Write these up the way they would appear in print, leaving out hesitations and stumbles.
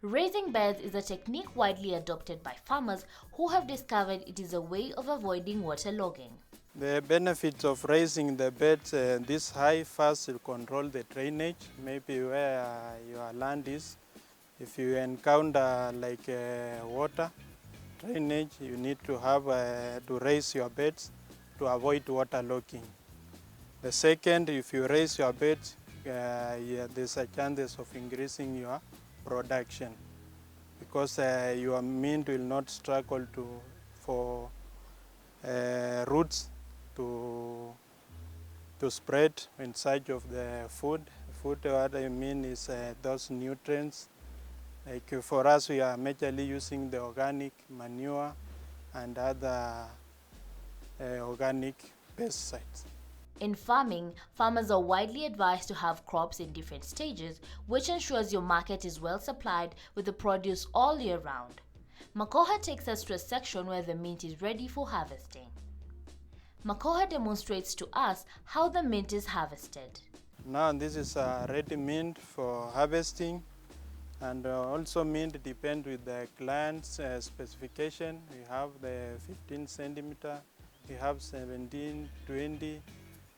Raising beds is a technique widely adopted by farmers who have discovered it is a way of avoiding waterlogging. The benefits of raising the beds this high, first you control the drainage, maybe where your land is. If you encounter like water drainage, you need to have to raise your beds to avoid waterlogging. The second, if you raise your beds, yeah, there's a chances of increasing your production because your mint will not struggle for roots to spread in search of the food. Food, what I mean is those nutrients. Like for us, we are majorly using the organic manure and other organic pesticides. In farming, farmers are widely advised to have crops in different stages, which ensures your market is well supplied with the produce all year round. Makoha takes us to a section where the mint is ready for harvesting. Makoha demonstrates to us how the mint is harvested. Now this is a ready mint for harvesting, and also mint depend with the client's specification. We have the 15 centimeter, we have 17, 20,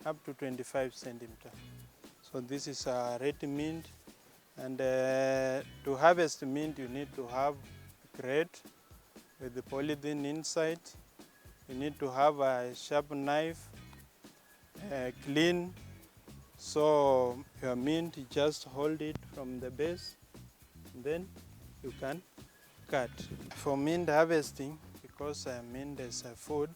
up to 25 centimeter. So this is a ready mint, and to harvest mint you need to have crate with the polythene inside. You need to have a sharp knife, clean, so your mint, you just hold it from the base, then you can cut. For mint harvesting, because mint is a food,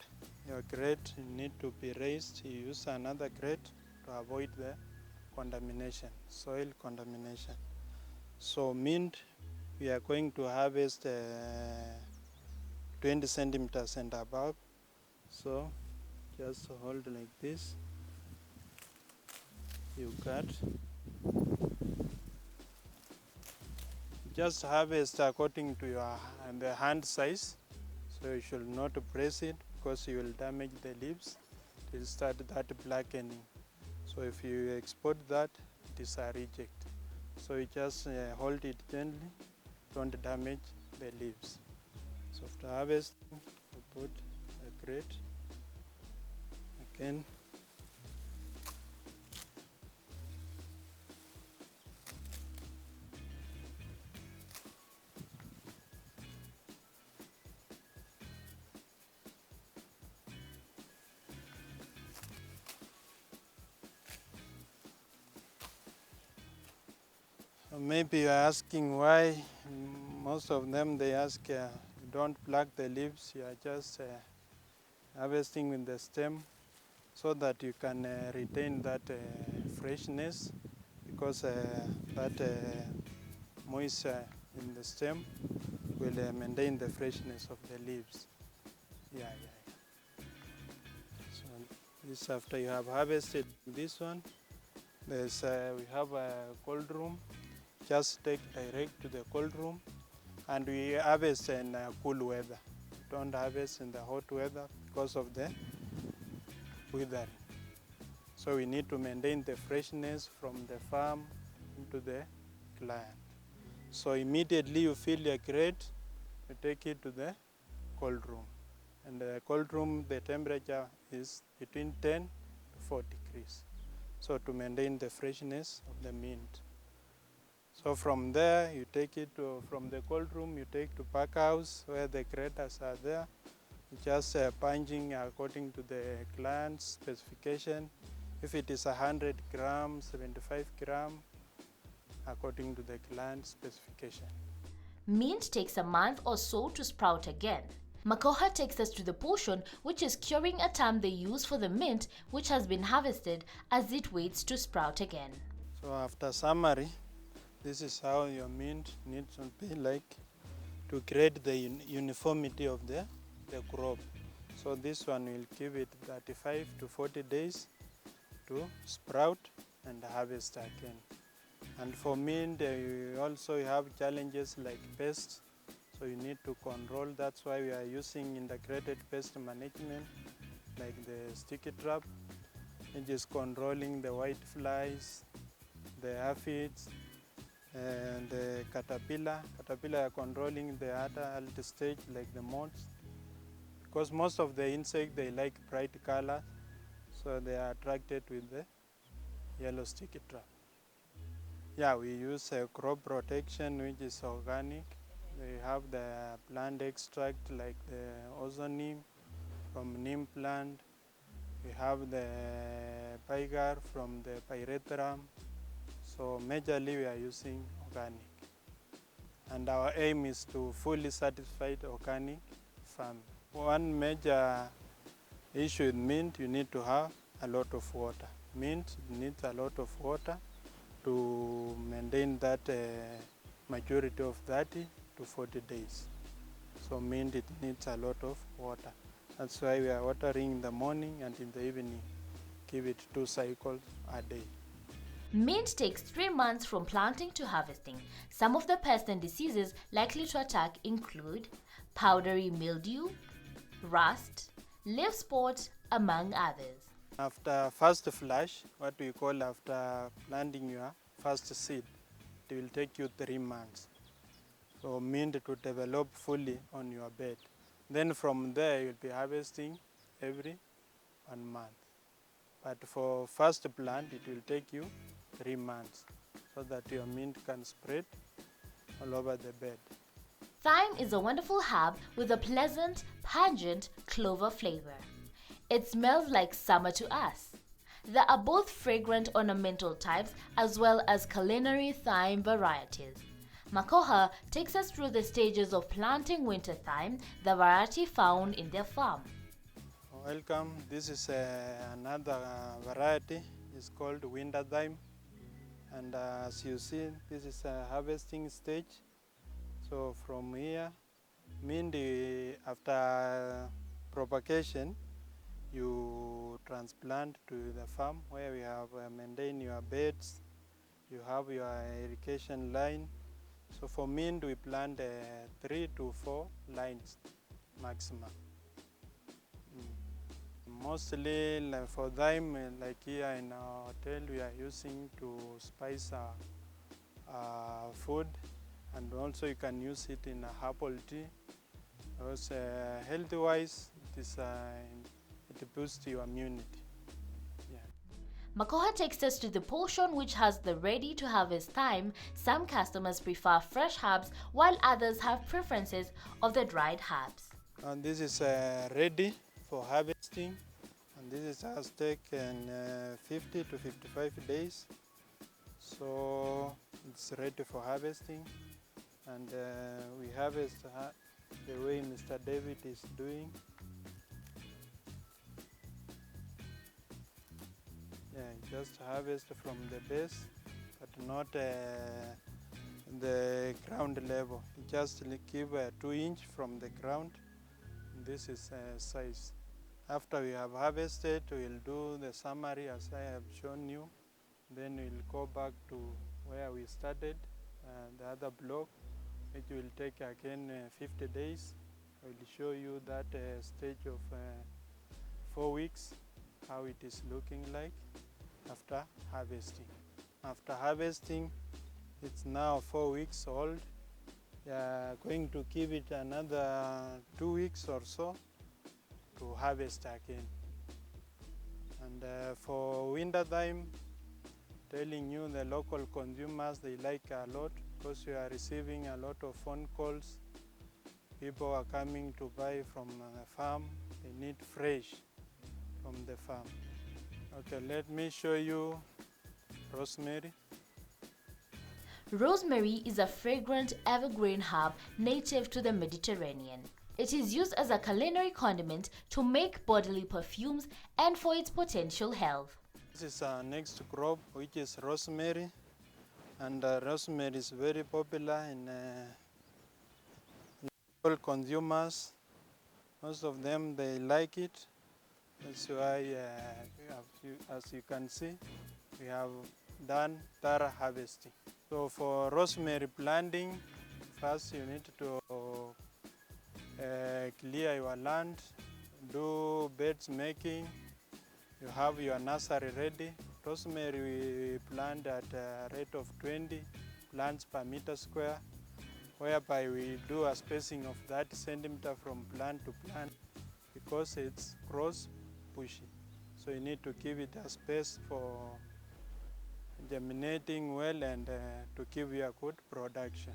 your crate need to be raised. You use another crate to avoid the contamination, soil contamination. So mint, we are going to harvest 20 centimeters and above. So just hold like this, you cut. Just harvest according to your the hand size. So you should not press it because you will damage the leaves. It will start that blackening. So if you export that, it is a reject. So you just hold it gently, don't damage the leaves. So after harvesting, you put a crate again. Maybe you're asking why. Most of them they ask don't pluck the leaves, you are just harvesting with the stem so that you can retain that freshness, because that moisture in the stem will maintain the freshness of the leaves. Yeah. So this after you have harvested this one, there's we have a cold room. Just take direct to the cold room, and we harvest in cool weather. Don't harvest in the hot weather because of the withering. So we need to maintain the freshness from the farm into the client. So immediately you fill your crate, you take it to the cold room. And the cold room, the temperature is between 10 to 4 degrees. So to maintain the freshness of the mint. So from there, you take it from the cold room, you take to pack house where the craters are there. Just punching according to the client's specification. If it is 100 grams, 75 grams, according to the client's specification. Mint takes a month or so to sprout again. Makoha takes us to the portion which is curing, a term they use for the mint which has been harvested as it waits to sprout again. So after summary, this is how your mint needs to be like to create the uniformity of the crop. So this one will give it 35 to 40 days to sprout and harvest again. And for mint, you also have challenges like pests, so you need to control. That's why we are using integrated pest management, like the sticky trap, which is controlling the white flies, the aphids, and the caterpillar are controlling the adult stage like the moths, because most of the insects they like bright color, so they are attracted with the yellow sticky trap. Yeah, we use crop protection which is organic. We have the plant extract like the ozone from neem plant. We have the pygar from the pyrethrum. So majorly we are using organic. And our aim is to fully satisfy the organic farming. One major issue with mint, you need to have a lot of water. Mint needs a lot of water to maintain that maturity of 30 to 40 days. So mint, it needs a lot of water. That's why we are watering in the morning and in the evening. Give it 2 cycles a day. Mint takes 3 months from planting to harvesting. Some of the pests and diseases likely to attack include powdery mildew, rust, leaf spot, among others. After first flush, what we call after planting your first seed, it will take you 3 months. So mint to develop fully on your bed. Then from there you'll be harvesting every 1 month. But for first plant, it will take you 3 months so that your mint can spread all over the bed. Thyme is a wonderful herb with a pleasant, pungent clover flavor. It smells like summer to us. There are both fragrant ornamental types as well as culinary thyme varieties. Makoha takes us through the stages of planting winter thyme, the variety found in their farm. Welcome. This is another variety. It's called winter thyme. And as you see, this is a harvesting stage. So from here, mint after propagation, you transplant to the farm where we have maintained your beds, you have your irrigation line. So for mint, we plant 3 to 4 lines maximum. Mostly like for thyme, like here in our hotel, we are using to spice our food, and also you can use it in a herbal tea. Because health-wise, it boosts your immunity. Yeah. Makoha takes us to the portion which has the ready-to-harvest thyme. Some customers prefer fresh herbs while others have preferences of the dried herbs. And this is ready for harvesting, and this has taken 50 to 55 days. So it's ready for harvesting, and we harvest the way Mr. David is doing. Yeah, just harvest from the base, but not the ground level. Just keep 2 inch from the ground. This is size. After we have harvested, we'll do the summary as I have shown you. Then we'll go back to where we started, the other block, which will take again 50 days. I will show you that stage of 4 weeks, how it is looking like after harvesting. After harvesting, it's now 4 weeks old. We are going to give it another 2 weeks or so to harvest again. And for winter thyme, telling you the local consumers, they like a lot because we are receiving a lot of phone calls. People are coming to buy from the farm. They need fresh from the farm. Okay, let me show you rosemary. Rosemary is a fragrant evergreen herb native to the Mediterranean. It is used as a culinary condiment to make bodily perfumes and for its potential health. This is our next crop, which is rosemary. And rosemary is very popular in local consumers. Most of them, they like it. That's why, as you can see, we have done thorough harvesting. So for rosemary planting, first you need to clear your land, do beds making. You have your nursery ready. Rosemary we plant at a rate of 20 plants per meter square, whereby we do a spacing of 30 centimeter from plant to plant because it's cross pushy. So you need to give it a space for germinating well and to give you a good production.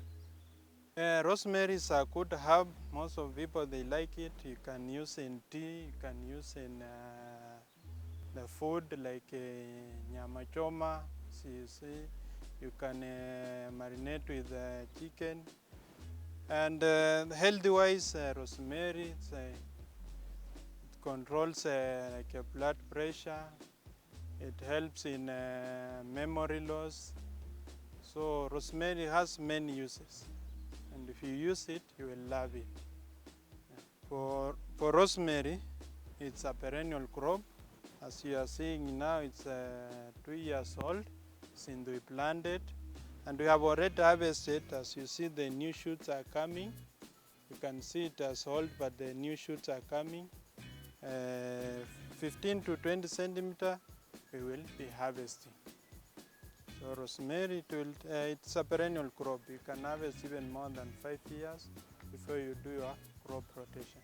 Rosemary is a good herb. Most of people, they like it. You can use in tea, you can use in the food like nyama choma, so you see. You can marinate with chicken. And healthy-wise, rosemary, it controls like blood pressure. It helps in memory loss. So rosemary has many uses. And if you use it, you will love it. For rosemary, it's a perennial crop. As you are seeing now, it's 2 years old since we planted. And we have already harvested. As you see, the new shoots are coming. You can see it as old, but the new shoots are coming. 15 to 20 centimeter, we will be harvesting. So rosemary, it's a perennial crop. You can harvest even more than 5 years before you do your crop rotation.